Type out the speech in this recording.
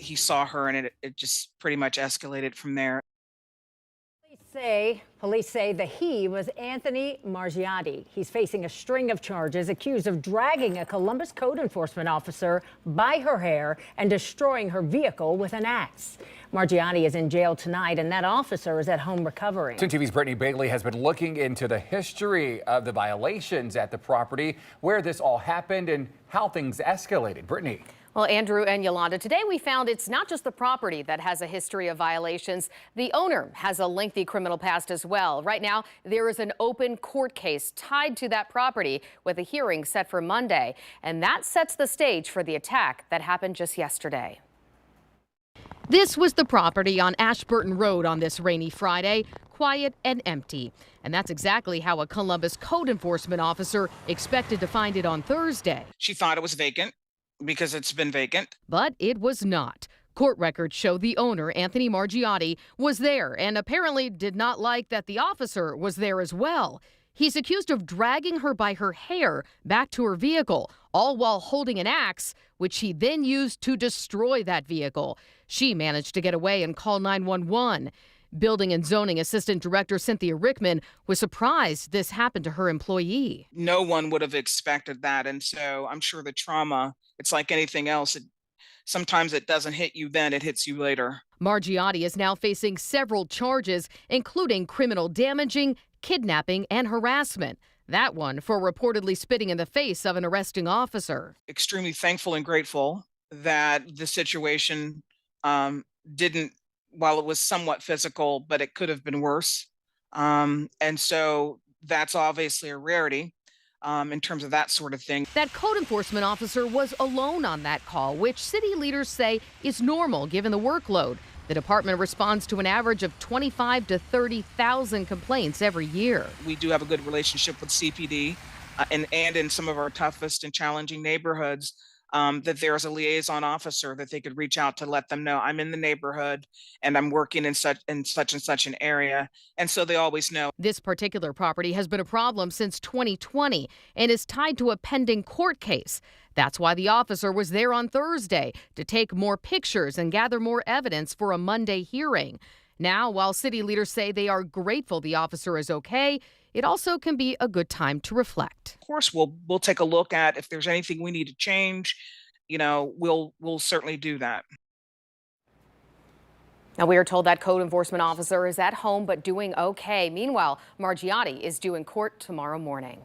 he saw her, and it just pretty much escalated from there. Police say the he was Anthony Margiotti. He's facing a string of charges, accused of dragging a Columbus code enforcement officer by her hair and destroying her vehicle with an axe. Margiotti is in jail tonight, and that officer is at home recovering. 10 TV's Brittany Bailey has been looking into the history of the violations at the property, where this all happened, and how things escalated. Brittany. Well, Andrew and Yolanda, today we found it's not just the property that has a history of violations. The owner has a lengthy criminal past as well. Right now, there is an open court case tied to that property with a hearing set for Monday. And that sets the stage for the attack that happened just yesterday. This was the property on Ashburton Road on this rainy Friday, quiet and empty. And that's exactly how a Columbus code enforcement officer expected to find it on Thursday. She thought it was vacant because it's been vacant. But it was not. Court records show the owner, Anthony Margiotti, was there and apparently did not like that the officer was there as well. He's accused of dragging her by her hair back to her vehicle, all while holding an axe, which he then used to destroy that vehicle. She managed to get away and call 911. Building and Zoning Assistant Director Cynthia Rickman was surprised this happened to her employee. No one would have expected that. And so I'm sure the trauma, it's like anything else. Sometimes it doesn't hit you then, it hits you later. Margiotti is now facing several charges, including criminal damaging, kidnapping, and harassment. That one for reportedly spitting in the face of an arresting officer. Extremely thankful and grateful that the situation didn't, while it was somewhat physical, but it could have been worse. And so that's obviously a rarity in terms of that sort of thing. That code enforcement officer was alone on that call, which city leaders say is normal given the workload. The department responds to an average of 25 to 30,000 complaints every year. We do have a good relationship with CPD and in some of our toughest and challenging neighborhoods. That there's a liaison officer that they could reach out to let them know I'm in the neighborhood and I'm working in such and such an area. And so they always know. This particular property has been a problem since 2020 and is tied to a pending court case. That's why the officer was there on Thursday to take more pictures and gather more evidence for a Monday hearing. Now, while city leaders say they are grateful the officer is okay, it also can be a good time to reflect. Of course, we'll take a look at if there's anything we need to change. We'll certainly do that. Now, we are told that code enforcement officer is at home but doing okay. Meanwhile, Margiotti is due in court tomorrow morning.